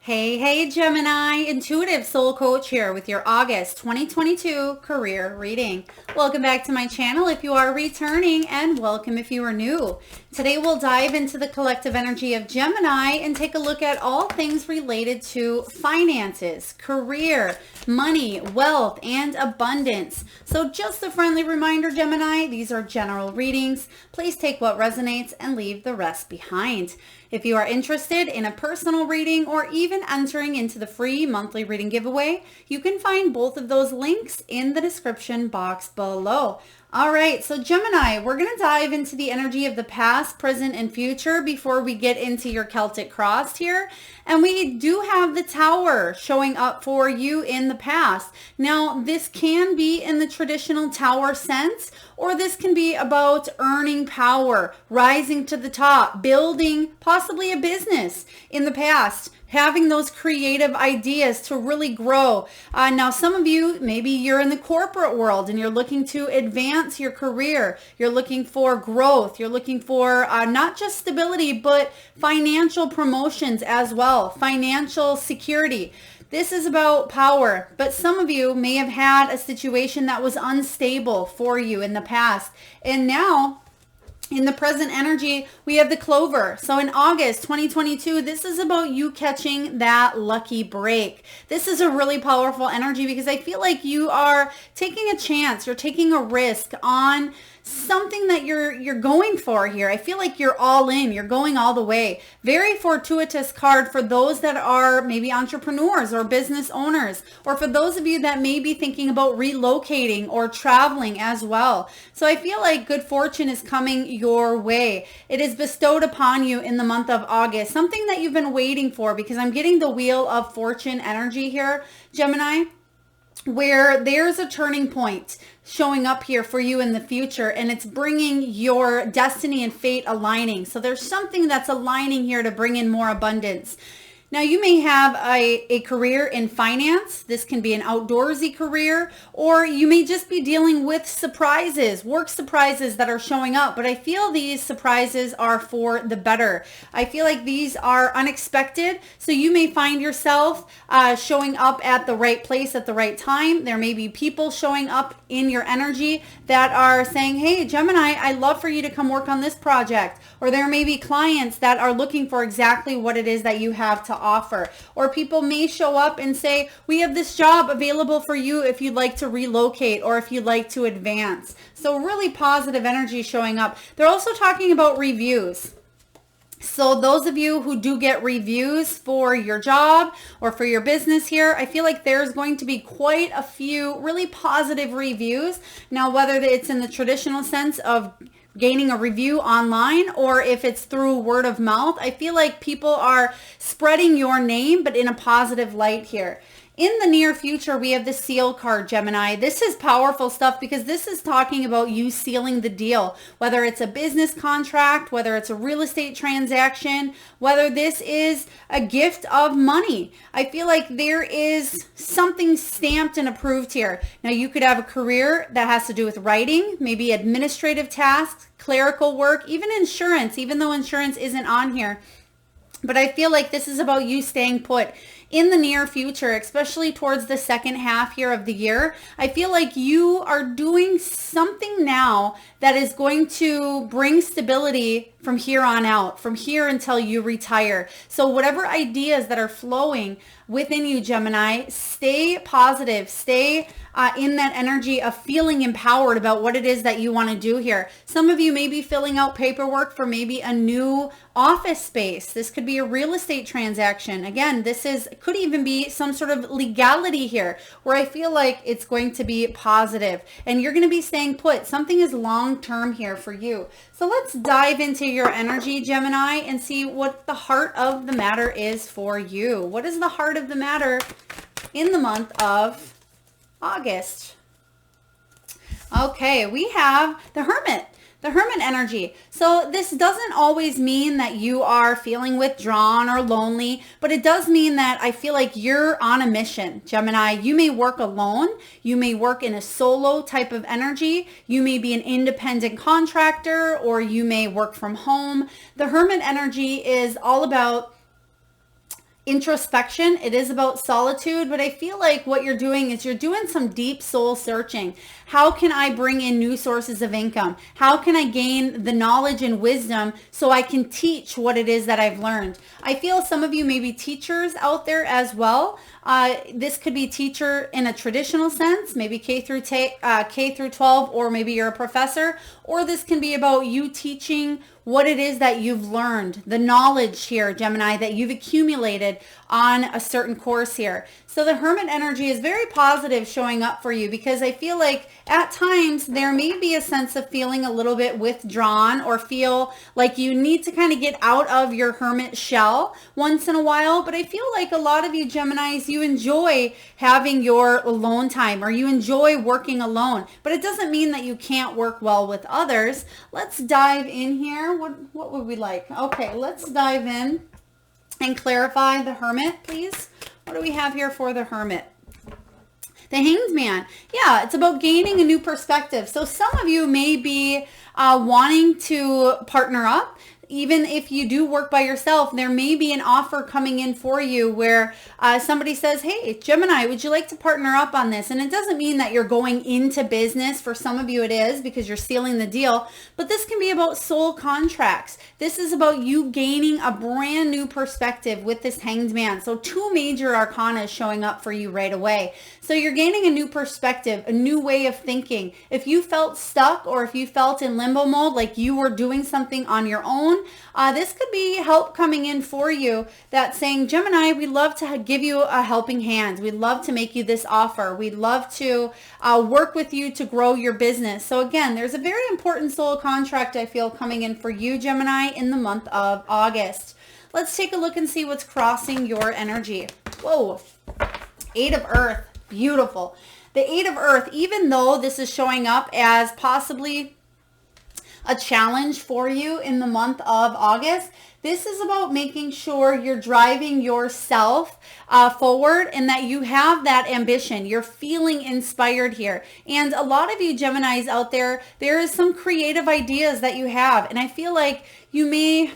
Hey, Gemini, Intuitive Soul Coach here with your August 2022 career reading. Welcome back to my channel if you are returning, and welcome if you are new. Today we'll dive into the collective energy of Gemini and take a look at all things related to finances, career, money, wealth, and abundance. So just a friendly reminder, Gemini, these are general readings. Please take what resonates and leave the rest behind. If you are interested in a personal reading or even entering into the free monthly reading giveaway, you can find both of those links in the description box below. All right, so Gemini, we're going to dive into the energy of the past, present, and future before we get into your Celtic cross here. And we do have the Tower showing up for you in the past. Now, this can be in the traditional Tower sense, or this can be about earning power, rising to the top, building possibly a business in the past, having those creative ideas to really grow. Now, some of you, maybe you're in the corporate world and you're looking to advance your career. You're looking for growth. You're looking for not just stability, but financial promotions as well, financial security. This is about power, but some of you may have had a situation that was unstable for you in the past. And now, in the present energy, we have the Clover. So in August 2022, this is about you catching that lucky break. This is a really powerful energy because I feel like you are taking a chance. You're taking a risk on something that you're going for here. I feel like you're all in. You're going all the way. Very fortuitous card for those that are maybe entrepreneurs or business owners, or for those of you that may be thinking about relocating or traveling as well. So I feel like good fortune is coming your way. It is bestowed upon you in the month of August, something that you've been waiting for, because I'm getting the Wheel of Fortune energy here, Gemini, where there's a turning point showing up here for you in the future, and it's bringing your destiny and fate aligning. So there's something that's aligning here to bring in more abundance. Now, you may have a career in finance. This can be an outdoorsy career, or you may just be dealing with surprises, work surprises that are showing up. But I feel these surprises are for the better. I feel like these are unexpected. So you may find yourself showing up at the right place at the right time. There may be people showing up in your energy that are saying, hey, Gemini, I'd love for you to come work on this project. Or there may be clients that are looking for exactly what it is that you have to offer. Or people may show up and say, we have this job available for you if you'd like to relocate or if you'd like to advance. So really positive energy showing up. They're also talking about reviews. So those of you who do get reviews for your job or for your business here, I feel like there's going to be quite a few really positive reviews. Now, whether it's in the traditional sense of gaining a review online or if it's through word of mouth, I feel like people are spreading your name, but in a positive light here. In the near future, we have the Seal card, Gemini. This is powerful stuff because this is talking about you sealing the deal, whether it's a business contract, whether it's a real estate transaction, whether this is a gift of money. I feel like there is something stamped and approved here. Now, you could have a career that has to do with writing, maybe administrative tasks, clerical work, even insurance, even though insurance isn't on here. But I feel like this is about you staying put. In the near future, especially towards the second half here of the year, I feel like you are doing something now that is going to bring stability from here on out, from here until you retire. So whatever ideas that are flowing within you, Gemini, stay positive, stay in that energy of feeling empowered about what it is that you want to do here. Some of you may be filling out paperwork for maybe a new office space. This could be a real estate transaction. Again, could even be some sort of legality here where I feel like it's going to be positive and you're going to be staying put. Something is long term here for you. So let's dive into your energy, Gemini, and see what the heart of the matter is for you. What is the heart of the matter in the month of August? Okay, we have the Hermit. The Hermit energy. So this doesn't always mean that you are feeling withdrawn or lonely, but it does mean that I feel like you're on a mission, Gemini. You may work alone. You may work in a solo type of energy. You may be an independent contractor, or you may work from home. The Hermit energy is all about introspection. It is about solitude, but I feel like what you're doing is you're doing some deep soul searching. How can I bring in new sources of income? How can I gain the knowledge and wisdom so I can teach what it is that I've learned? I feel some of you may be teachers out there as well. This could be teacher in a traditional sense, maybe K through 12, or maybe you're a professor, or this can be about you teaching what it is that you've learned, the knowledge here, Gemini, that you've accumulated on a certain course here. So the Hermit energy is very positive showing up for you, because I feel like at times there may be a sense of feeling a little bit withdrawn, or feel like you need to kind of get out of your hermit shell once in a while. But I feel like a lot of you Geminis, you enjoy having your alone time, or you enjoy working alone, but it doesn't mean that you can't work well with others. Let's dive in here. What would we like? Okay, let's dive in and clarify the Hermit, please. What do we have here for the Hermit? The Hanged Man. Yeah, it's about gaining a new perspective. So some of you may be wanting to partner up. Even if you do work by yourself, there may be an offer coming in for you where somebody says, hey, Gemini, would you like to partner up on this? And it doesn't mean that you're going into business. For some of you it is, because you're sealing the deal. But this can be about soul contracts. This is about you gaining a brand new perspective with this Hanged Man. So two major arcana showing up for you right away. So you're gaining a new perspective, a new way of thinking. If you felt stuck, or if you felt in limbo mode, like you were doing something on your own, this could be help coming in for you that's saying, Gemini, we'd love to give you a helping hand. We'd love to make you this offer. We'd love to work with you to grow your business. So again, there's a very important soul contract I feel coming in for you, Gemini, in the month of August. Let's take a look and see what's crossing your energy. Whoa, Eight of Earth, beautiful. The Eight of Earth, even though this is showing up as possibly a challenge for you in the month of August, this is about making sure you're driving yourself forward, and that you have that ambition. You're feeling inspired here. And a lot of you Geminis out there, there is some creative ideas that you have. And I feel like you may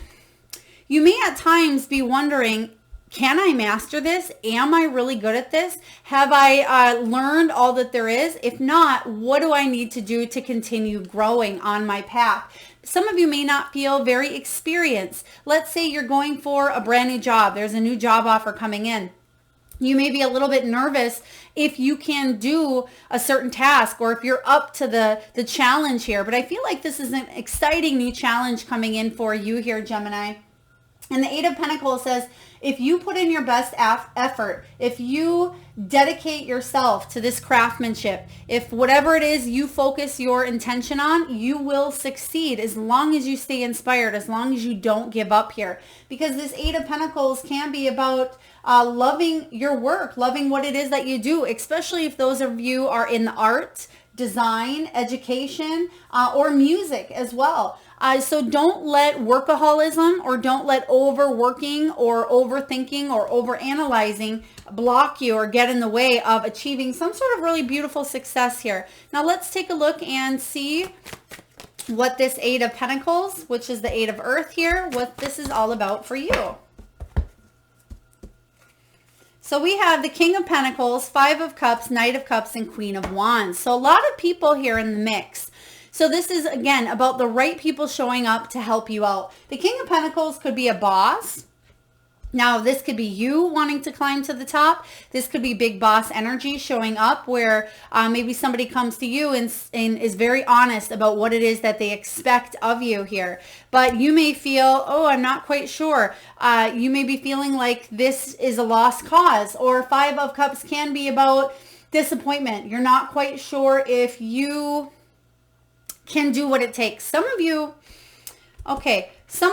at times be wondering, can I master this? Am I really good at this? Have I learned all that there is? If not, what do I need to do to continue growing on my path? Some of you may not feel very experienced. Let's say you're going for a brand new job. There's a new job offer coming in. You may be a little bit nervous if you can do a certain task, or if you're up to the challenge here. But I feel like this is an exciting new challenge coming in for you here, Gemini. And the Eight of Pentacles says, if you put in your best effort, if you dedicate yourself to this craftsmanship, if whatever it is you focus your intention on, you will succeed, as long as you stay inspired, as long as you don't give up here. Because this Eight of Pentacles can be about loving your work, loving what it is that you do, especially if those of you are in the art, design, education, or music as well. So don't let workaholism, or don't let overworking or overthinking or overanalyzing block you or get in the way of achieving some sort of really beautiful success here. Now let's take a look and see what this Eight of Pentacles, which is the Eight of Earth here, what this is all about for you. So we have the King of Pentacles, Five of Cups, Knight of Cups, and Queen of Wands. So a lot of people here in the mix. So this is, again, about the right people showing up to help you out. The King of Pentacles could be a boss. Now, this could be you wanting to climb to the top. This could be big boss energy showing up, where maybe somebody comes to you and is very honest about what it is that they expect of you here. But you may feel, oh, I'm not quite sure. You may be feeling like this is a lost cause. Or Five of Cups can be about disappointment. You're not quite sure if you can do what it takes. Some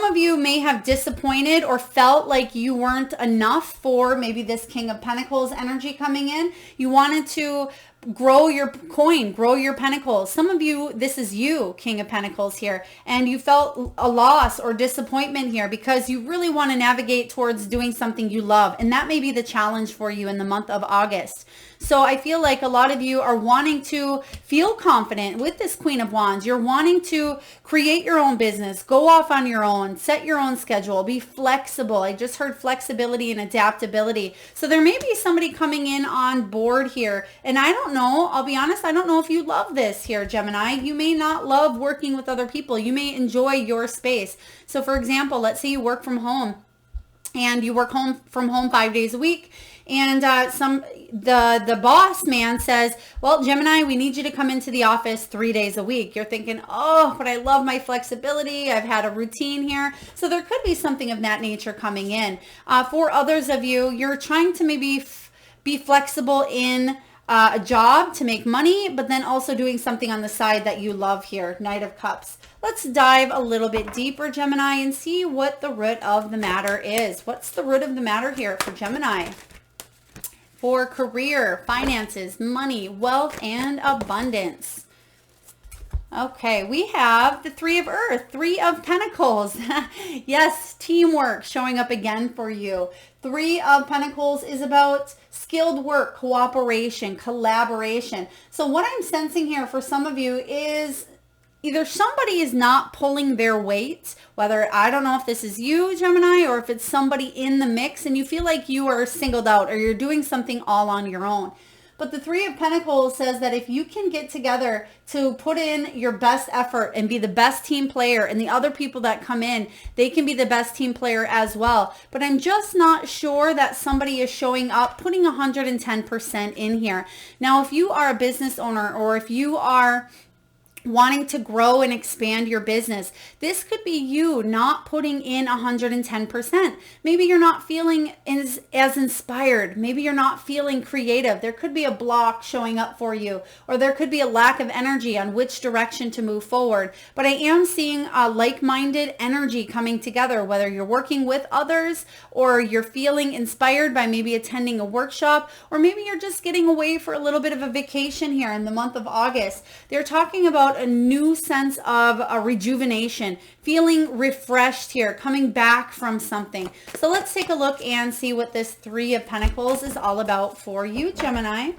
of you may have disappointed or felt like you weren't enough for maybe this King of Pentacles energy coming in. You wanted to grow your coin, grow your pentacles. Some of you, this is you, King of Pentacles here, and you felt a loss or disappointment here because you really want to navigate towards doing something you love. And that may be the challenge for you in the month of August. So I feel like a lot of you are wanting to feel confident with this Queen of Wands. You're wanting to create your own business, go off on your own, set your own schedule, be flexible. I just heard flexibility and adaptability. So there may be somebody coming in on board here. And I don't know, I'll be honest, I don't know if you love this here, Gemini. You may not love working with other people. You may enjoy your space. So for example, let's say you work from home and you work from home 5 days a week. And the boss man says, well, Gemini, we need you to come into the office 3 days a week. You're thinking, oh, but I love my flexibility. I've had a routine here. So there could be something of that nature coming in. For others of you, you're trying to maybe be flexible in a job to make money, but then also doing something on the side that you love here. Knight of Cups. Let's dive a little bit deeper, Gemini, and see what the root of the matter is. What's the root of the matter here for Gemini? For career, finances, money, wealth, and abundance. Okay, we have the Three of Earth, Three of Pentacles. Yes, teamwork showing up again for you. Three of Pentacles is about skilled work, cooperation, collaboration. So what I'm sensing here for some of you is either somebody is not pulling their weight, whether, I don't know if this is you, Gemini, or if it's somebody in the mix and you feel like you are singled out or you're doing something all on your own. But the Three of Pentacles says that if you can get together to put in your best effort and be the best team player, and the other people that come in, they can be the best team player as well. But I'm just not sure that somebody is showing up, putting 110% in here. Now, if you are a business owner or if you are wanting to grow and expand your business, this could be you not putting in 110%. Maybe you're not feeling as inspired. Maybe you're not feeling creative. There could be a block showing up for you, or there could be a lack of energy on which direction to move forward. But I am seeing a like-minded energy coming together, whether you're working with others or you're feeling inspired by maybe attending a workshop, or maybe you're just getting away for a little bit of a vacation here in the month of August. They're talking about a new sense of a rejuvenation, feeling refreshed here, coming back from something. So let's take a look and see what this Three of Pentacles is all about for you, Gemini.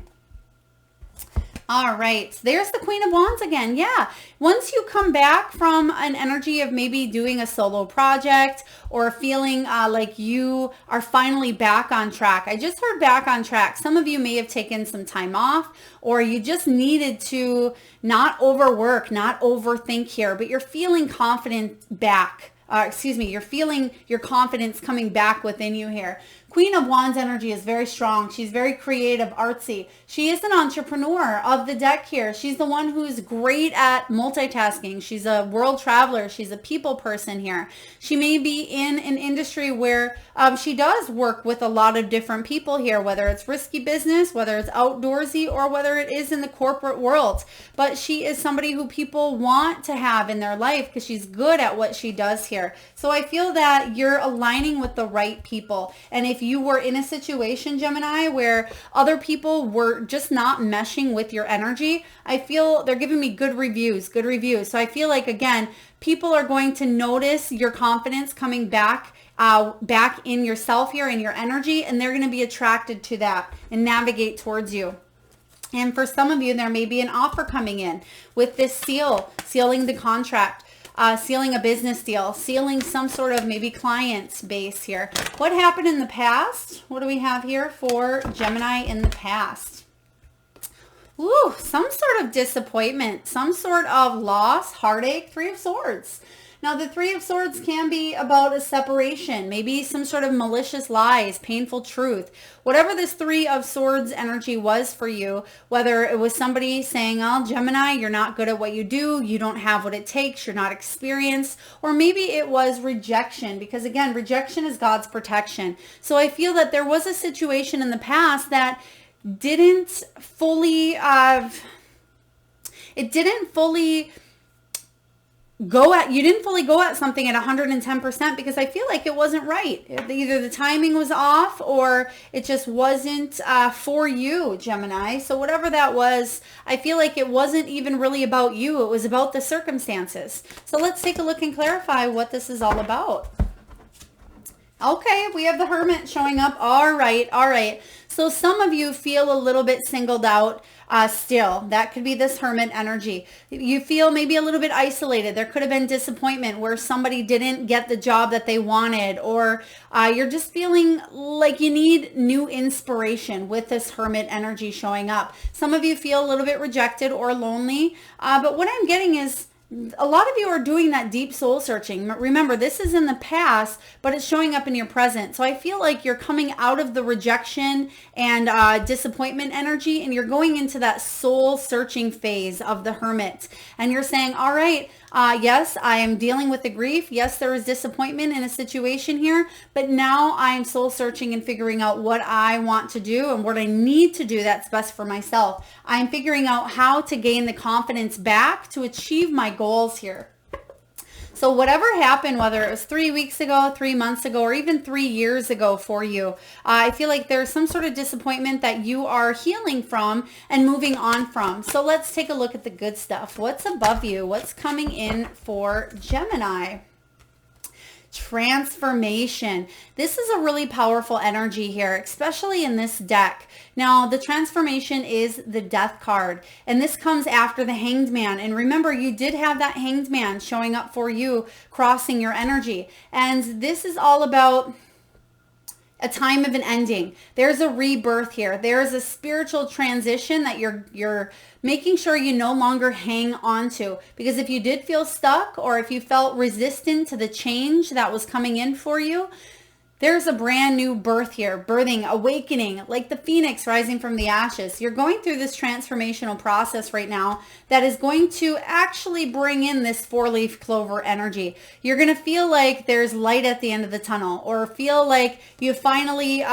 All right, there's the Queen of Wands again. Yeah, once you come back from an energy of maybe doing a solo project or feeling like you are finally back on track. I just heard back on track. Some of you may have taken some time off, or you just needed to not overwork, not overthink here, but you're feeling confident back. You're feeling your confidence coming back within you here. Queen of Wands energy is very strong. She's very creative, artsy. She is an entrepreneur of the deck here. She's the one who's great at multitasking. She's a world traveler. She's a people person here. She may be in an industry where she does work with a lot of different people here, whether it's risky business, whether it's outdoorsy, or whether it is in the corporate world. But she is somebody who people want to have in their life because she's good at what she does here. So I feel that you're aligning with the right people. And if you were in a situation, Gemini, where other people were just not meshing with your energy, I feel they're giving me good reviews. So I feel like, again, people are going to notice your confidence coming back in yourself here, in your energy, and they're going to be attracted to that and navigate towards you. And for some of you, there may be an offer coming in with this sealing the contract. Sealing a business deal, sealing some sort of maybe client's base here. What happened in the past? What do we have here for Gemini in the past? Ooh, some sort of disappointment, some sort of loss, heartache, Three of Swords. Now, the Three of Swords can be about a separation, maybe some sort of malicious lies, painful truth. Whatever this Three of Swords energy was for you, whether it was somebody saying, oh, Gemini, you're not good at what you do, you don't have what it takes, you're not experienced, or maybe it was rejection, because again, rejection is God's protection. So I feel that there was a situation in the past that didn't fully you didn't fully go at something at 110% because I feel like it wasn't right. Either the timing was off or it just wasn't for you, Gemini. So whatever that was, I feel like it wasn't even really about you. It was about the circumstances. So let's take a look and clarify what this is all about. Okay, we have the Hermit showing up. All right, all right. So some of you feel a little bit singled out still. That could be this Hermit energy. You feel maybe a little bit isolated. There could have been disappointment where somebody didn't get the job that they wanted, or you're just feeling like you need new inspiration with this Hermit energy showing up. Some of you feel a little bit rejected or lonely, but what I'm getting is a lot of you are doing that deep soul searching. Remember, this is in the past, but it's showing up in your present. So I feel like you're coming out of the rejection and disappointment energy, and you're going into that soul searching phase of the Hermit. And you're saying, all right, yes, I am dealing with the grief. Yes, there is disappointment in a situation here, but now I'm soul searching and figuring out what I want to do and what I need to do that's best for myself. I'm figuring out how to gain the confidence back to achieve my goals here. So whatever happened, whether it was 3 weeks ago, 3 months ago, or even 3 years ago for you, I feel like there's some sort of disappointment that you are healing from and moving on from. So let's take a look at the good stuff. What's above you? What's coming in for Gemini? Transformation. This is a really powerful energy here, especially in this deck. Now, the transformation is the Death card, and this comes after the Hanged Man. And remember, you did have that Hanged Man showing up for you, crossing your energy. And this is all about a time of an ending. There's a rebirth here. There's a spiritual transition that you're making sure you no longer hang on to. Because if you did feel stuck, or if you felt resistant to the change that was coming in for you, there's a brand new birth here, birthing, awakening, like the phoenix rising from the ashes. You're going through this transformational process right now that is going to actually bring in this 4-leaf clover energy. You're going to feel like there's light at the end of the tunnel, or feel like you finally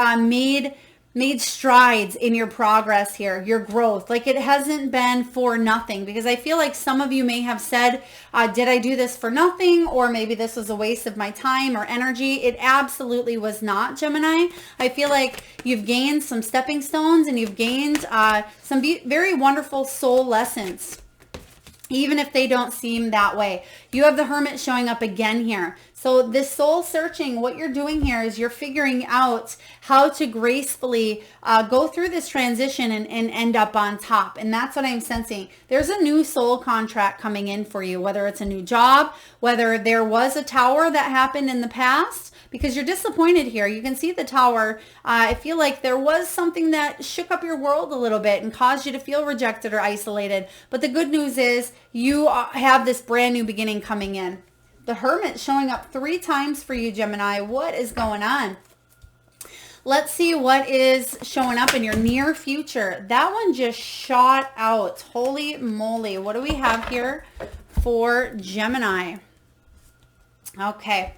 made strides in your progress here, your growth. Like it hasn't been for nothing, because I feel like some of you may have said, did I do this for nothing? Or maybe this was a waste of my time or energy. It absolutely was not, Gemini. I feel like you've gained some stepping stones, and you've gained some very wonderful soul lessons, even if they don't seem that way. You have the Hermit showing up again here. So this soul searching, what you're doing here is you're figuring out how to gracefully go through this transition and end up on top. And that's what I'm sensing. There's a new soul contract coming in for you, whether it's a new job, whether there was a tower that happened in the past, because you're disappointed here. You can see the tower. I feel like there was something that shook up your world a little bit and caused you to feel rejected or isolated. But the good news is you have this brand new beginning coming in. The Hermit showing up 3 times for you, Gemini. What is going on? Let's see what is showing up in your near future. That one just shot out. Holy moly. What do we have here for Gemini? Okay.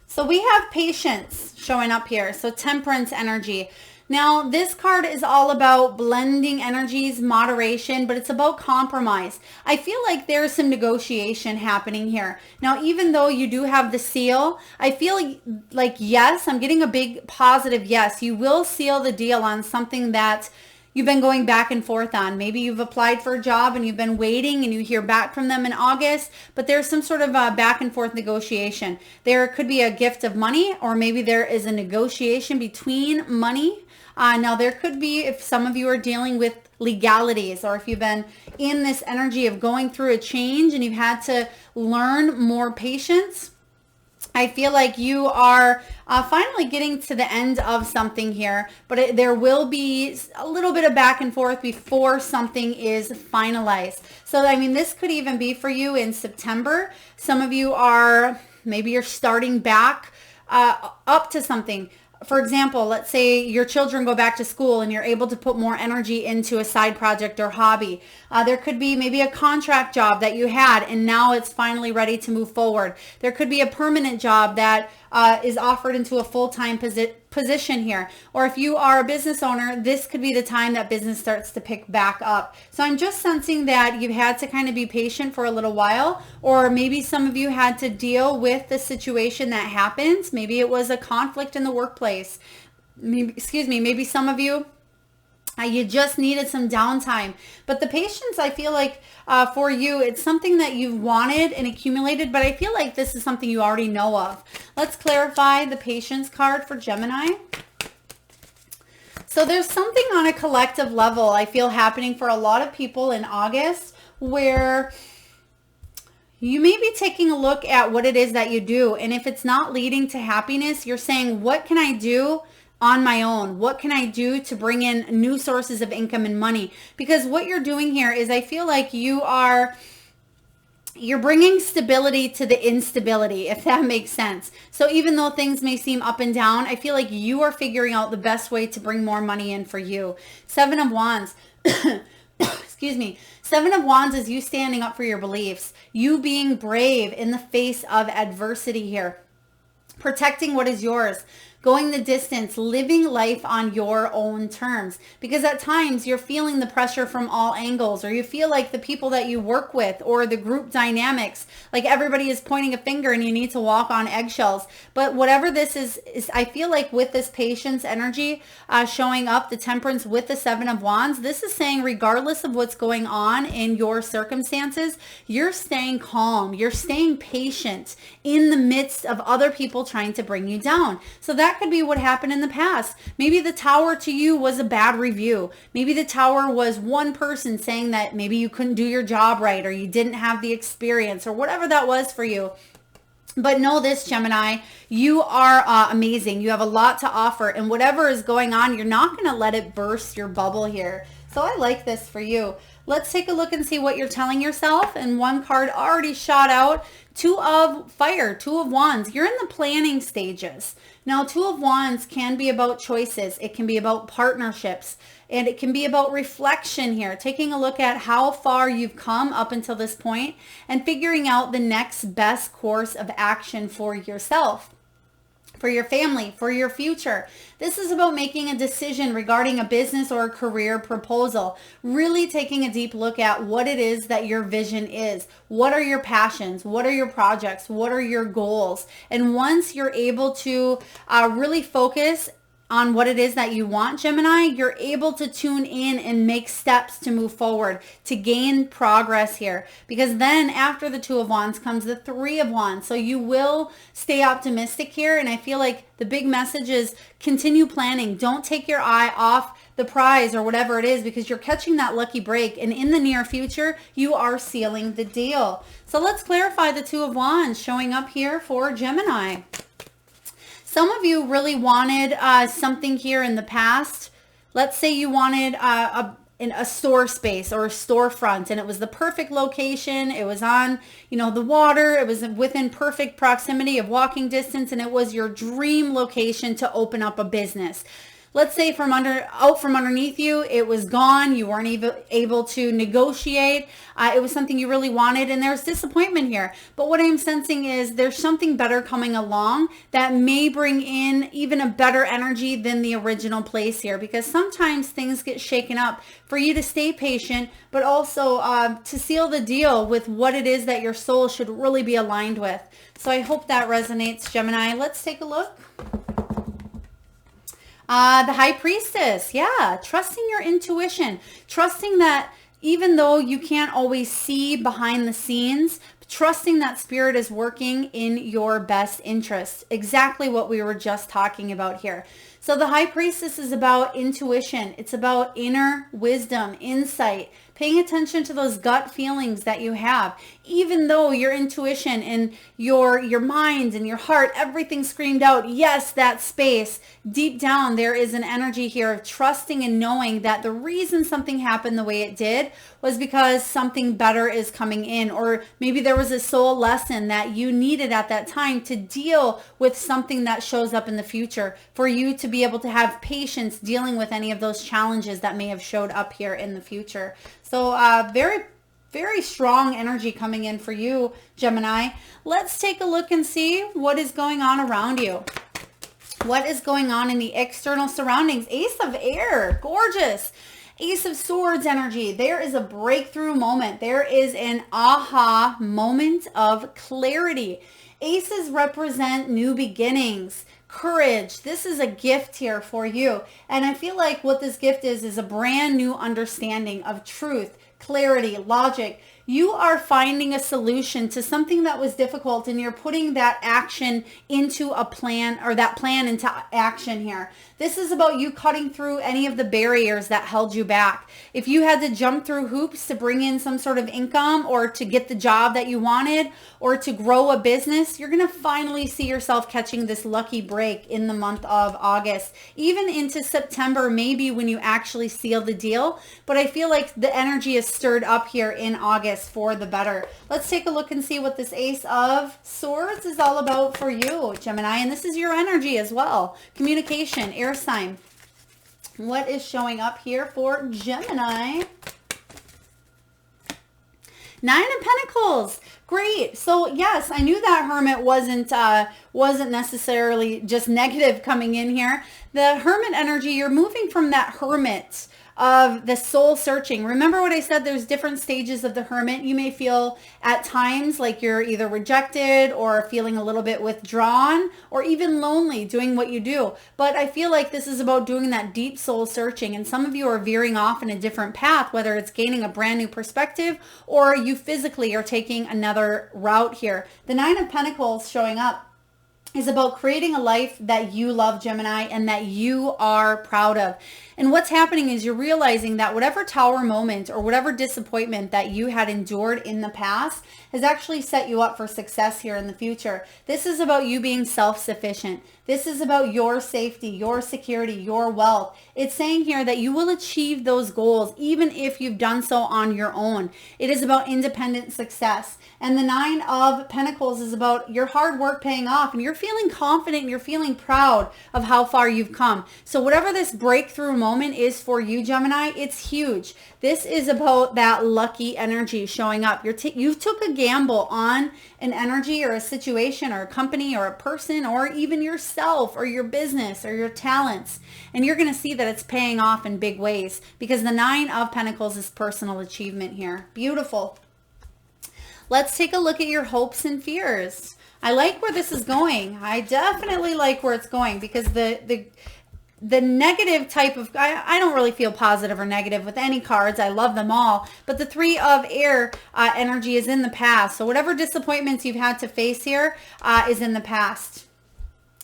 So we have patience showing up here. So temperance energy. Now, this card is all about blending energies, moderation, but it's about compromise. I feel like there's some negotiation happening here. Now, even though you do have the seal, I feel like yes, I'm getting a big positive yes. You will seal the deal on something that you've been going back and forth on. Maybe you've applied for a job and you've been waiting and you hear back from them in August, but there's some sort of a back and forth negotiation. There could be a gift of money, or maybe there is a negotiation between money. Now, there could be, if some of you are dealing with legalities, or if you've been in this energy of going through a change and you've had to learn more patience, I feel like you are finally getting to the end of something here, but there will be a little bit of back and forth before something is finalized. So, I mean, this could even be for you in September. Some of you are, maybe you're starting back up to something. For example, let's say your children go back to school and you're able to put more energy into a side project or hobby. There could be maybe a contract job that you had and now it's finally ready to move forward. There could be a permanent job that is offered into a full-time position here. Or if you are a business owner, this could be the time that business starts to pick back up. So I'm just sensing that you've had to kind of be patient for a little while, or maybe some of you had to deal with the situation that happened. Maybe it was a conflict in the workplace. Maybe some of you, you just needed some downtime. But the patience, I feel like for you, it's something that you've wanted and accumulated, but I feel like this is something you already know of. Let's clarify the patience card for Gemini. So there's something on a collective level I feel happening for a lot of people in August, where you may be taking a look at what it is that you do. And if it's not leading to happiness, you're saying, what can I do on my own? What can I do to bring in new sources of income and money? Because what you're doing here is, I feel like you're bringing stability to the instability, if that makes sense. So even though things may seem up and down, I feel like you are figuring out the best way to bring more money in for you. 7 of Wands. Excuse me. 7 of Wands is you standing up for your beliefs, you being brave in the face of adversity here, protecting what is yours, going the distance, living life on your own terms. Because at times you're feeling the pressure from all angles, or you feel like the people that you work with or the group dynamics, like everybody is pointing a finger and you need to walk on eggshells. But whatever this is I feel like with this patience energy showing up, the Temperance with the 7 of Wands, this is saying regardless of what's going on in your circumstances, you're staying calm, you're staying patient in the midst of other people trying to bring you down. So that could be what happened in the past. Maybe the tower to you was a bad review. Maybe the tower was one person saying that maybe you couldn't do your job right, or you didn't have the experience, or whatever that was for you. But know this, Gemini, you are amazing. You have a lot to offer, and whatever is going on, you're not going to let it burst your bubble here. So I like this for you. Let's take a look and see what you're telling yourself. And one card already shot out. 2 of Fire, 2 of Wands. You're in the planning stages. Now, 2 of Wands can be about choices. It can be about partnerships. And it can be about reflection here, taking a look at how far you've come up until this point and figuring out the next best course of action for yourself, for your family, for your future. This is about making a decision regarding a business or a career proposal, really taking a deep look at what it is that your vision is. What are your passions? What are your projects? What are your goals? And once you're able to really focus on what it is that you want, Gemini, you're able to tune in and make steps to move forward, to gain progress here. Because then after the 2 of Wands comes the 3 of Wands. So you will stay optimistic here. And I feel like the big message is continue planning. Don't take your eye off the prize or whatever it is, because you're catching that lucky break. And in the near future, you are sealing the deal. So let's clarify the 2 of Wands showing up here for Gemini. Some of you really wanted something here in the past. Let's say you wanted a store space or a storefront, and it was the perfect location. It was on, the water. It was within perfect proximity of walking distance, and it was your dream location to open up a business. Let's say from underneath you, it was gone. You weren't even able to negotiate. It was something you really wanted, and there's disappointment here. But what I'm sensing is there's something better coming along that may bring in even a better energy than the original place here, because sometimes things get shaken up. For you to stay patient, but also to seal the deal with what it is that your soul should really be aligned with. So I hope that resonates, Gemini. Let's take a look. The High Priestess, yeah, trusting your intuition, trusting that even though you can't always see behind the scenes, trusting that spirit is working in your best interest. Exactly what we were just talking about here. So the High Priestess is about intuition. It's about inner wisdom, insight, paying attention to those gut feelings that you have. Even though your intuition and your mind and your heart, everything screamed out, yes, that space. Deep down, there is an energy here of trusting and knowing that the reason something happened the way it did was because something better is coming in, or maybe there was a soul lesson that you needed at that time to deal with something that shows up in the future, for you to be able to have patience dealing with any of those challenges that may have showed up here in the future. So very very strong energy coming in for you, Gemini. Let's take a look and see what is going on around you. What is going on in the external surroundings? Ace of Air, gorgeous. Ace of Swords energy. There is a breakthrough moment. There is an aha moment of clarity. Aces represent new beginnings, courage. This is a gift here for you. And I feel like what this gift is a brand new understanding of truth, clarity, logic. You are finding a solution to something that was difficult, and you're putting that action into a plan, or that plan into action here. This is about you cutting through any of the barriers that held you back. If you had to jump through hoops to bring in some sort of income, or to get the job that you wanted, or to grow a business, you're going to finally see yourself catching this lucky break in the month of August, even into September, maybe when you actually seal the deal. But I feel like the energy is stirred up here in August for the better. Let's take a look and see what this Ace of Swords is all about for you, Gemini. And this is your energy as well. Communication, air sign. What is showing up here for Gemini? Nine of Pentacles. Great. So yes, I knew that Hermit wasn't necessarily just negative coming in here. The Hermit energy, you're moving from that Hermit of the soul searching. Remember what I said, there's different stages of the Hermit. You may feel at times like you're either rejected or feeling a little bit withdrawn or even lonely doing what you do. But I feel like this is about doing that deep soul searching, and some of you are veering off in a different path, whether it's gaining a brand new perspective or you physically are taking another route here. The Nine of Pentacles showing up is about creating a life that you love, Gemini, and that you are proud of. And what's happening is you're realizing that whatever tower moment or whatever disappointment that you had endured in the past has actually set you up for success here in the future. This is about you being self-sufficient. This is about your safety, your security, your wealth. It's saying here that you will achieve those goals even if you've done so on your own. It is about independent success. And the Nine of Pentacles is about your hard work paying off, and you're feeling confident and you're feeling proud of how far you've come. So whatever this breakthrough moment is for you, Gemini, it's huge. This is about that lucky energy showing up. You took a gamble on an energy or a situation or a company or a person or even yourself or your business or your talents. And you're going to see that it's paying off in big ways, because the Nine of Pentacles is personal achievement here. Beautiful. Let's take a look at your hopes and fears. I like where this is going. I definitely like where it's going, because the negative type of, I don't really feel positive or negative with any cards. I love them all. But the Three of Air energy is in the past. So whatever disappointments you've had to face here is in the past.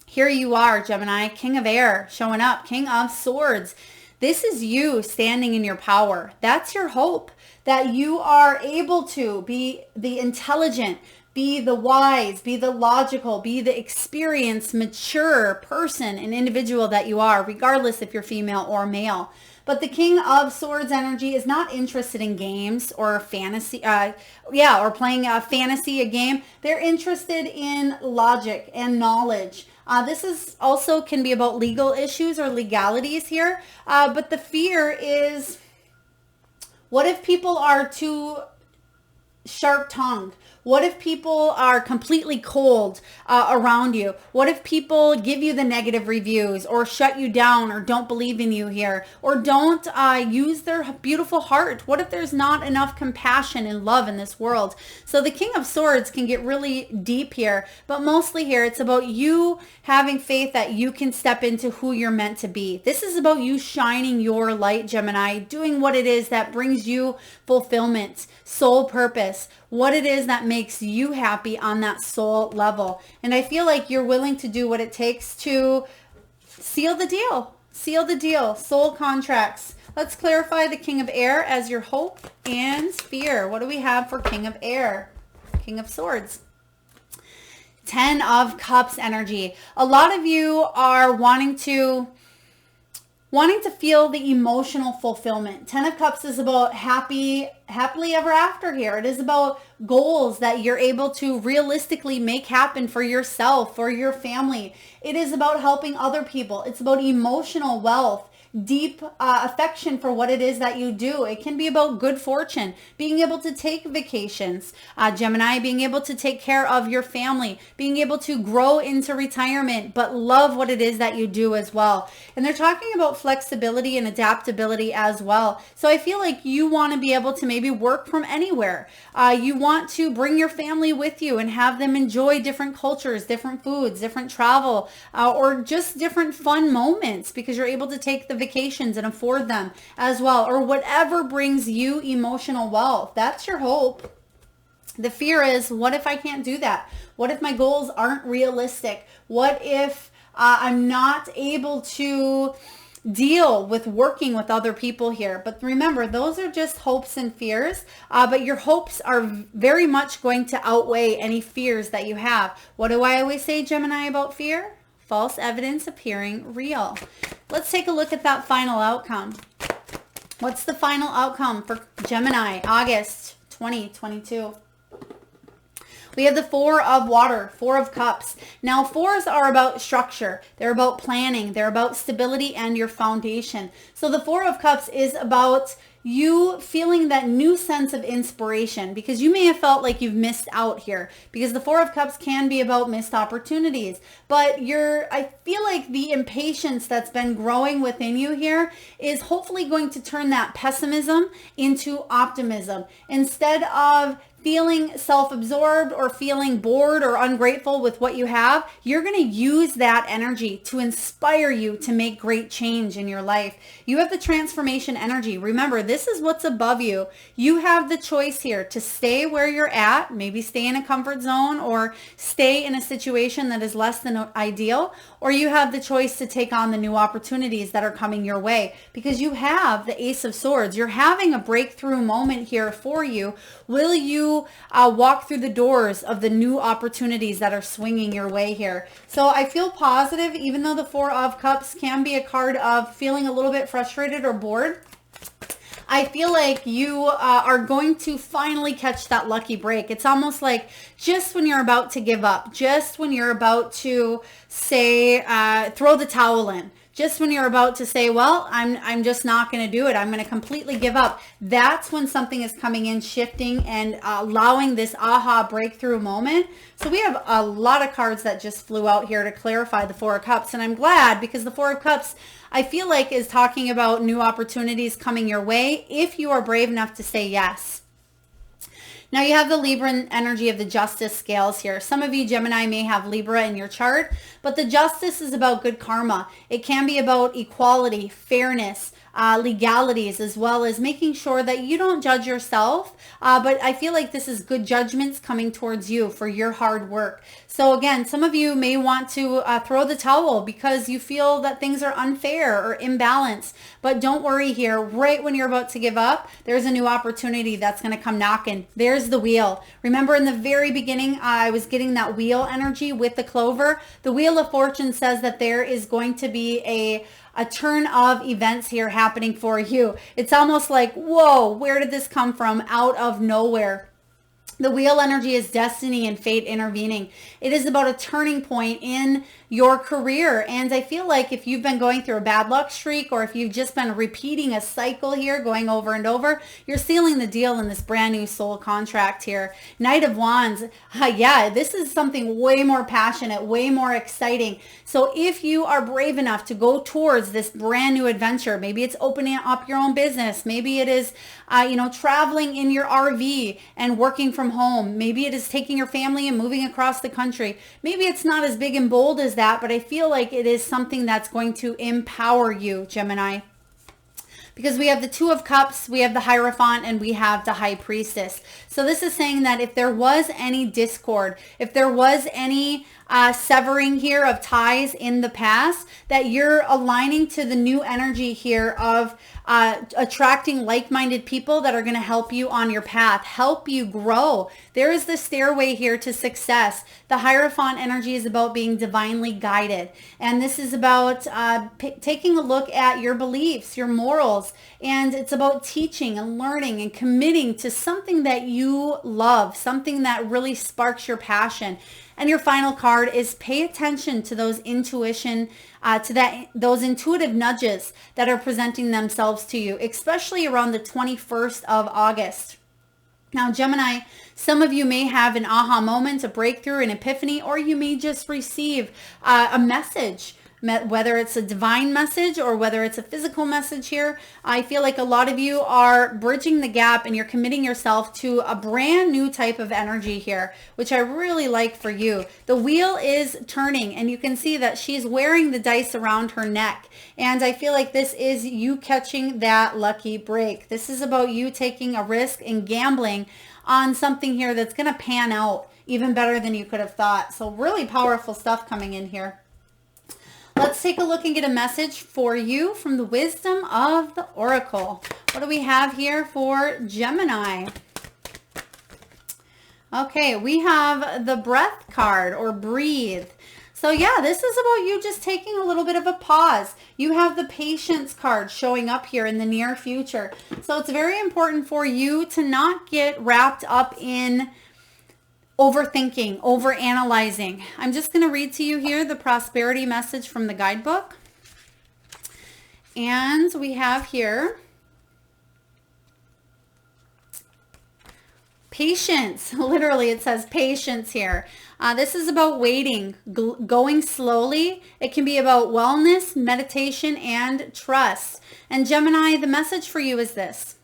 Here you are, Gemini, King of Air showing up, King of Swords. This is you standing in your power. That's your hope, that you are able to be the intelligent, be the wise, be the logical, be the experienced, mature person and individual that you are, regardless if you're female or male. But the King of Swords energy is not interested in games or fantasy, or playing a fantasy, a game. They're interested in logic and knowledge. This is also can be about legal issues or legalities here. But the fear is, what if people are too sharp-tongued? What if people are completely cold around you? What if people give you the negative reviews or shut you down or don't believe in you here or don't use their beautiful heart? What if there's not enough compassion and love in this world? So the King of Swords can get really deep here, but mostly here it's about you having faith that you can step into who you're meant to be. This is about you shining your light, Gemini, doing what it is that brings you fulfillment, soul purpose, what it is that makes you happy on that soul level. And I feel like you're willing to do what it takes to seal the deal. Seal the deal. Soul contracts. Let's clarify the King of Air as your hope and fear. What do we have for King of Air? King of Swords. 10 of Cups energy. A lot of you are wanting to feel the emotional fulfillment. 10 of Cups is about happily ever after here. It is about goals that you're able to realistically make happen for yourself or your family. It is about helping other people. It's about emotional wealth, deep affection for what it is that you do. It can be about good fortune, being able to take vacations, Gemini, being able to take care of your family, being able to grow into retirement, but love what it is that you do as well. And they're talking about flexibility and adaptability as well. So I feel like you want to be able to maybe work from anywhere. You want to bring your family with you and have them enjoy different cultures, different foods, different travel, or just different fun moments because you're able to take the vacations and afford them as well, or whatever brings you emotional wealth. That's your hope. The fear is, what if I can't do that? What if my goals aren't realistic? What if I'm not able to deal with working with other people here? But remember, those are just hopes and fears, but your hopes are very much going to outweigh any fears that you have. What do I always say, Gemini, about fear? False evidence appearing real. Let's take a look at that final outcome. What's the final outcome for Gemini, August 2022? We have the Four of Water, Four of Cups. Now, fours are about structure. They're about planning. They're about stability and your foundation. So the Four of Cups is about you feeling that new sense of inspiration, because you may have felt like you've missed out here, because the Four of Cups can be about missed opportunities. But I feel like the impatience that's been growing within you here is hopefully going to turn that pessimism into optimism. Instead of feeling self-absorbed or feeling bored or ungrateful with what you have, you're going to use that energy to inspire you to make great change in your life. You have the transformation energy. Remember, this is what's above you. You have the choice here to stay where you're at, maybe stay in a comfort zone or stay in a situation that is less than ideal, or you have the choice to take on the new opportunities that are coming your way, because you have the Ace of Swords. You're having a breakthrough moment here for you. Will you walk through the doors of the new opportunities that are swinging your way here? So I feel positive, even though the Four of Cups can be a card of feeling a little bit frustrated or bored. I feel like you are going to finally catch that lucky break. It's almost like just when you're about to give up, just when you're about to say, throw the towel in, just when you're about to say, well, I'm just not going to do it, I'm going to completely give up. That's when something is coming in, shifting and allowing this aha breakthrough moment. So we have a lot of cards that just flew out here to clarify the Four of Cups. And I'm glad, because the Four of Cups, I feel like, is talking about new opportunities coming your way if you are brave enough to say yes. Now you have the Libra energy of the justice scales here. Some of you, Gemini, may have Libra in your chart, but the justice is about good karma. It can be about equality, fairness, legalities, as well as making sure that you don't judge yourself. But I feel like this is good judgments coming towards you for your hard work. So again, some of you may want to throw the towel because you feel that things are unfair or imbalanced. But don't worry here. Right when you're about to give up, there's a new opportunity that's going to come knocking. There's the wheel. Remember in the very beginning, I was getting that wheel energy with the clover. The Wheel of Fortune says that there is going to be a turn of events here happening for you. It's almost like, whoa, where did this come from? Out of nowhere. The wheel energy is destiny and fate intervening. It is about a turning point in your career. And I feel like if you've been going through a bad luck streak, or if you've just been repeating a cycle here, going over and over, you're sealing the deal in this brand new soul contract here. Knight of Wands. Yeah, this is something way more passionate, way more exciting. So if you are brave enough to go towards this brand new adventure, maybe it's opening up your own business. Maybe it is, traveling in your RV and working from home. Maybe it is taking your family and moving across the country. Maybe it's not as big and bold as that, but I feel like it is something that's going to empower you, Gemini. Because we have the Two of Cups, we have the Hierophant, and we have the High Priestess. So this is saying that if there was any discord, if there was any severing here of ties in the past, that you're aligning to the new energy here of attracting like-minded people that are going to help you on your path, help you grow. There is the stairway here to success. The Hierophant energy is about being divinely guided. And this is about taking a look at your beliefs, your morals, skills, and it's about teaching and learning and committing to something that you love, something that really sparks your passion. And your final card is pay attention to those intuition, those intuitive nudges that are presenting themselves to you, especially around the 21st of August. Now, Gemini, some of you may have an aha moment, a breakthrough, an epiphany, or you may just receive a message, whether it's a divine message or whether it's a physical message here. I feel like a lot of you are bridging the gap and you're committing yourself to a brand new type of energy here, which I really like for you. The wheel is turning and you can see that she's wearing the dice around her neck. And I feel like this is you catching that lucky break. This is about you taking a risk and gambling on something here that's going to pan out even better than you could have thought. So really powerful stuff coming in here. Let's take a look and get a message for you from the wisdom of the Oracle. What do we have here for Gemini? Okay, we have the breath card, or breathe. So yeah, this is about you just taking a little bit of a pause. You have the patience card showing up here in the near future. So it's very important for you to not get wrapped up in overthinking, overanalyzing. I'm just going to read to you here the prosperity message from the guidebook. And we have here patience. Literally, it says patience here. This is about waiting, going slowly. It can be about wellness, meditation, and trust. And Gemini, the message for you is this.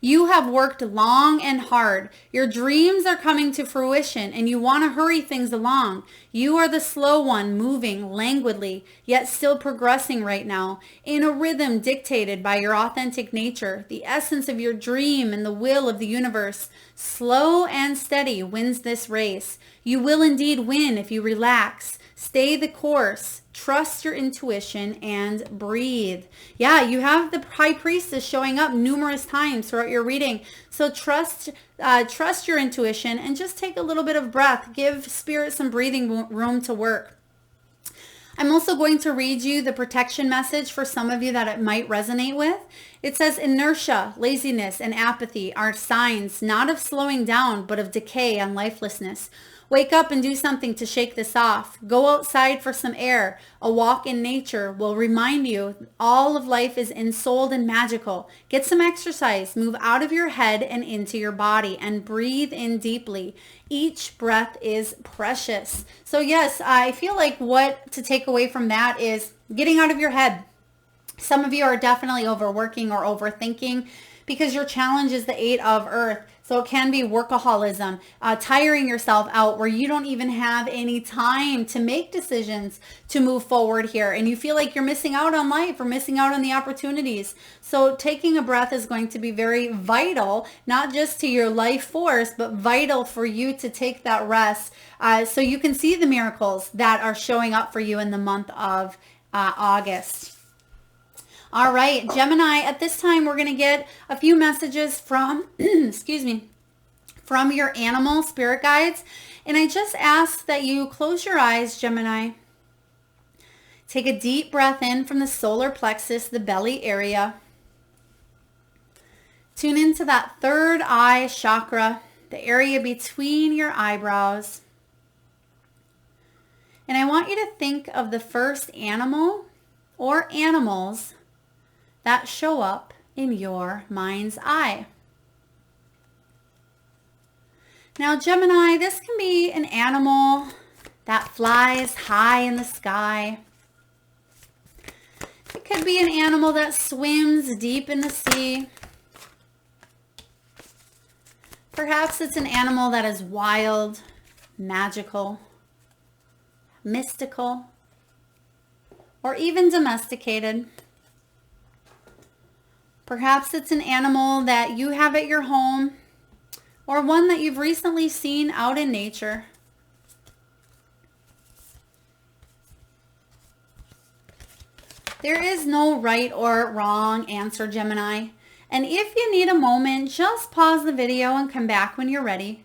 You have worked long and hard. Your dreams are coming to fruition and you want to hurry things along. You are the slow one, moving languidly, yet still progressing right now in a rhythm dictated by your authentic nature, the essence of your dream and the will of the universe. Slow and steady wins this race. You will indeed win if you relax. Stay the course, trust your intuition, and breathe. Yeah, you have the High Priestess showing up numerous times throughout your reading. So trust your intuition and just take a little bit of breath. Give Spirit some breathing room to work. I'm also going to read you the protection message for some of you that it might resonate with. It says inertia, laziness, and apathy are signs not of slowing down, but of decay and lifelessness. Wake up and do something to shake this off. Go outside for some air. A walk in nature will remind you all of life is ensouled and magical. Get some exercise. Move out of your head and into your body and breathe in deeply. Each breath is precious. So yes, I feel like what to take away from that is getting out of your head. Some of you are definitely overworking or overthinking because your challenge is the 8 of Earth. So it can be workaholism, tiring yourself out where you don't even have any time to make decisions to move forward here. And you feel like you're missing out on life or missing out on the opportunities. So taking a breath is going to be very vital, not just to your life force, but vital for you to take that rest so you can see the miracles that are showing up for you in the month of August. All right, Gemini, at this time, we're going to get a few messages from, from your animal spirit guides. And I just ask that you close your eyes, Gemini. Take a deep breath in from the solar plexus, the belly area. Tune into that third eye chakra, the area between your eyebrows. And I want you to think of the first animal or animals that show up in your mind's eye. Now, Gemini, this can be an animal that flies high in the sky. It could be an animal that swims deep in the sea. Perhaps it's an animal that is wild, magical, mystical, or even domesticated. Perhaps it's an animal that you have at your home or one that you've recently seen out in nature. There is no right or wrong answer, Gemini. And if you need a moment, just pause the video and come back when you're ready.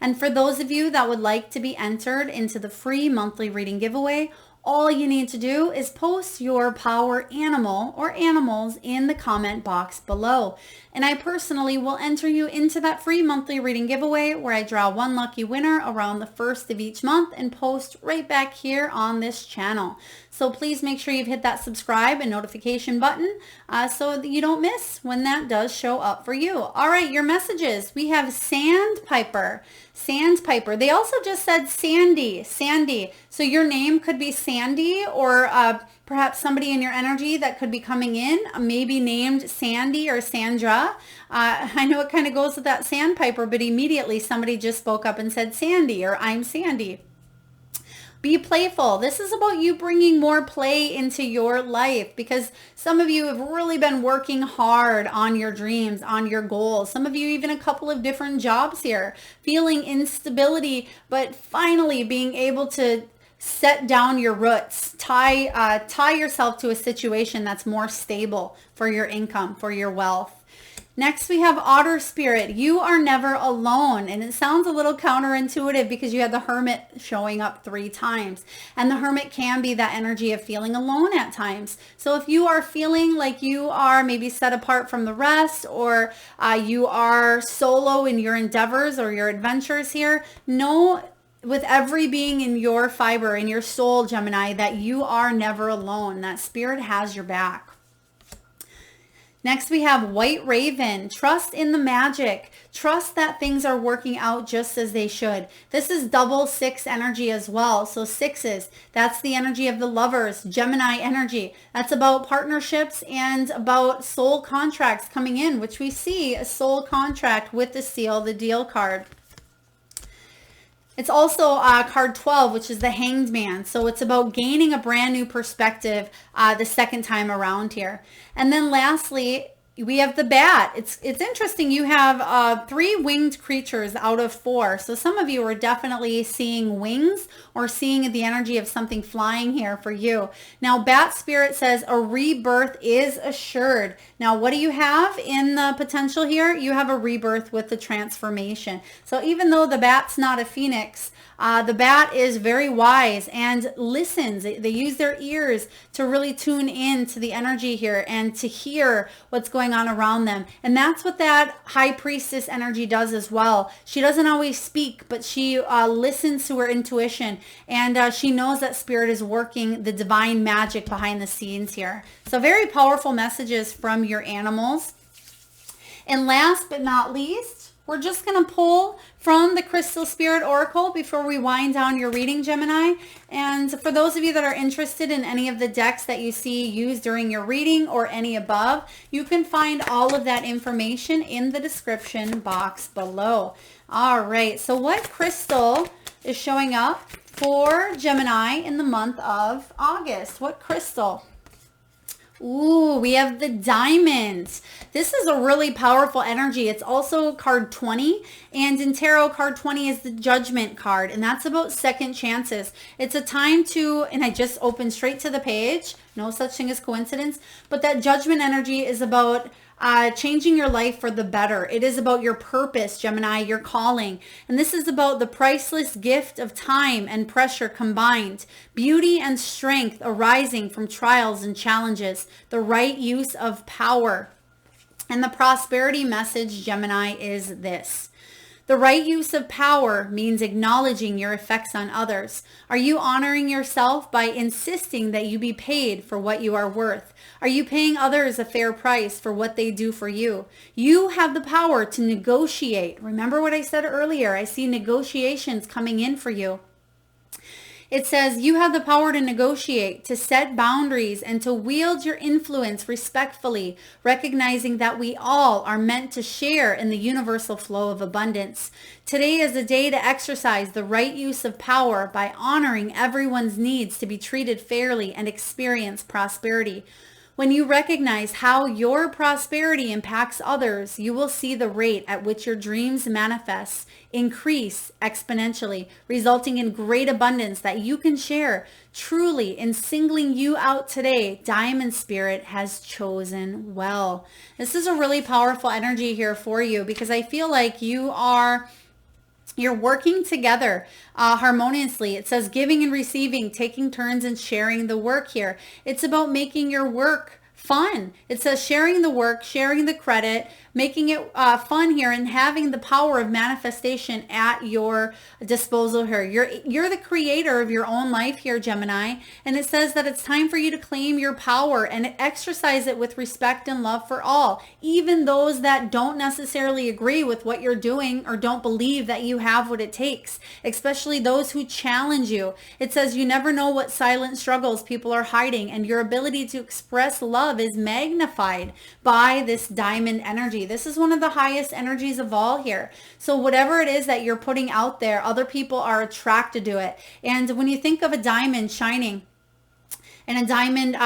And for those of you that would like to be entered into the free monthly reading giveaway, all you need to do is post your power animal or animals in the comment box below. And I personally will enter you into that free monthly reading giveaway where I draw one lucky winner around the first of each month and post right back here on this channel. So please make sure you've hit that subscribe and notification button so that you don't miss when that does show up for you. All right, your messages. We have Sandpiper. Sandpiper. They also just said Sandy. Sandy. So your name could be Sandy, or perhaps somebody in your energy that could be coming in, maybe named Sandy or Sandra. I know it kind of goes with that Sandpiper, but immediately somebody just spoke up and said Sandy, or I'm Sandy. Be playful. This is about you bringing more play into your life, because some of you have really been working hard on your dreams, on your goals. Some of you even a couple of different jobs here, feeling instability, but finally being able to set down your roots, tie yourself to a situation that's more stable for your income, for your wealth. Next, we have Otter Spirit. You are never alone. And it sounds a little counterintuitive because you had the Hermit showing up 3 times. And the Hermit can be that energy of feeling alone at times. So if you are feeling like you are maybe set apart from the rest, or you are solo in your endeavors or your adventures here, know with every being in your fiber, in your soul, Gemini, that you are never alone. That Spirit has your back. Next, we have White Raven. Trust in the magic. Trust that things are working out just as they should. This is double 6 energy as well. So 6s, that's the energy of the Lovers, Gemini energy. That's about partnerships and about soul contracts coming in, which we see a soul contract with the Seal the Deal card. It's also card 12, which is the Hanged Man. So it's about gaining a brand new perspective the second time around here. And then lastly, we have the Bat. It's interesting. You have 3 winged creatures out of 4. So some of you are definitely seeing wings or seeing the energy of something flying here for you. Now, Bat Spirit says a rebirth is assured. Now, what do you have in the potential here? You have a rebirth with the transformation. So even though the Bat's not a phoenix, the Bat is very wise and listens. They use their ears to really tune in to the energy here and to hear what's going on around them. And that's what that High Priestess energy does as well. She doesn't always speak, but she listens to her intuition, and she knows that Spirit is working the divine magic behind the scenes here. So very powerful messages from your animals. And last but not least, we're just going to pull from the Crystal Spirit Oracle before we wind down your reading, Gemini. And for those of you that are interested in any of the decks that you see used during your reading or any above, you can find all of that information in the description box below. All right, so what crystal is showing up for Gemini in the month of August? What crystal? Ooh, we have the Diamond. This is a really powerful energy. It's also card 20, and in tarot, card 20 is the Judgment card, and that's about second chances. It's a time to, and I just opened straight to the page, no such thing as coincidence, but that Judgment energy is about changing your life for the better. It is about your purpose, Gemini, your calling. And this is about the priceless gift of time and pressure combined, beauty and strength arising from trials and challenges, the right use of power. And the prosperity message, Gemini, is this. The right use of power means acknowledging your effects on others. Are you honoring yourself by insisting that you be paid for what you are worth? Are you paying others a fair price for what they do for you? You have the power to negotiate. Remember what I said earlier. I see negotiations coming in for you. It says you have the power to negotiate, to set boundaries, and to wield your influence respectfully, recognizing that we all are meant to share in the universal flow of abundance. Today is a day to exercise the right use of power by honoring everyone's needs to be treated fairly and experience prosperity. When you recognize how your prosperity impacts others, you will see the rate at which your dreams manifest increase exponentially, resulting in great abundance that you can share. Truly, in singling you out today, Diamond Spirit has chosen well. This is a really powerful energy here for you, because I feel like you are You're working together harmoniously. It says giving and receiving, taking turns and sharing the work here. It's about making your work fun. It says sharing the work, sharing the credit, making it fun here, and having the power of manifestation at your disposal here. You're the creator of your own life here, Gemini, and it says that it's time for you to claim your power and exercise it with respect and love for all, even those that don't necessarily agree with what you're doing or don't believe that you have what it takes, especially those who challenge you. It says you never know what silent struggles people are hiding, and your ability to express love is magnified by this diamond energy. This is one of the highest energies of all here. So whatever it is that you're putting out there, other people are attracted to it. And when you think of a diamond shining, and a diamond,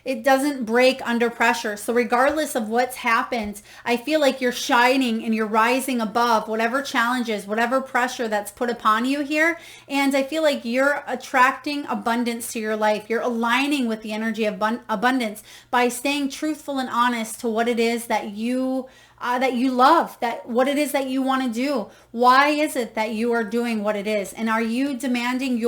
it doesn't break under pressure. So regardless of what's happened, I feel like you're shining and you're rising above whatever challenges, whatever pressure that's put upon you here. And I feel like you're attracting abundance to your life. You're aligning with the energy of abundance by staying truthful and honest to what it is that you love, that what it is that you want to do. Why is it that you are doing what it is? And are you demanding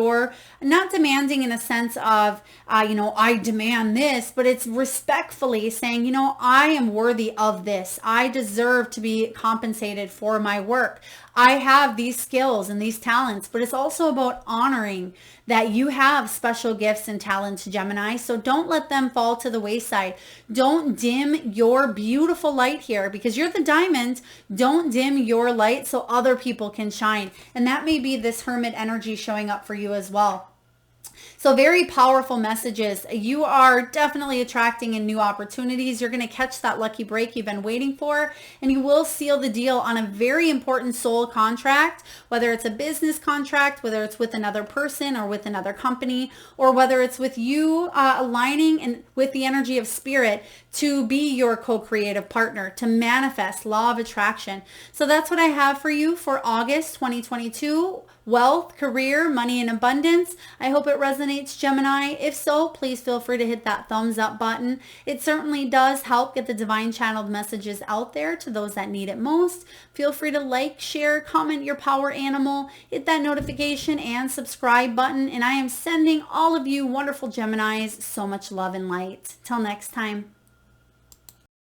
not demanding in a sense of, I demand this, but it's respectfully saying, I am worthy of this. I deserve to be compensated for my work. I have these skills and these talents, but it's also about honoring that you have special gifts and talents, Gemini. So don't let them fall to the wayside. Don't dim your beautiful light here, because you're the diamond. Don't dim your light so other people can shine. And that may be this hermit energy showing up for you as well. So very powerful messages. You are definitely attracting in new opportunities. You're going to catch that lucky break you've been waiting for, and you will seal the deal on a very important soul contract, whether it's a business contract, whether it's with another person or with another company, or whether it's with you aligning and with the energy of spirit to be your co-creative partner, to manifest law of attraction. So that's what I have for you for August 2022. Wealth, career, money, and abundance. I hope it resonates, Gemini. If so, please feel free to hit that thumbs up button. It certainly does help get the divine channeled messages out there to those that need it most. Feel free to like, share, comment your power animal, hit that notification and subscribe button. And I am sending all of you wonderful Geminis so much love and light. Till next time.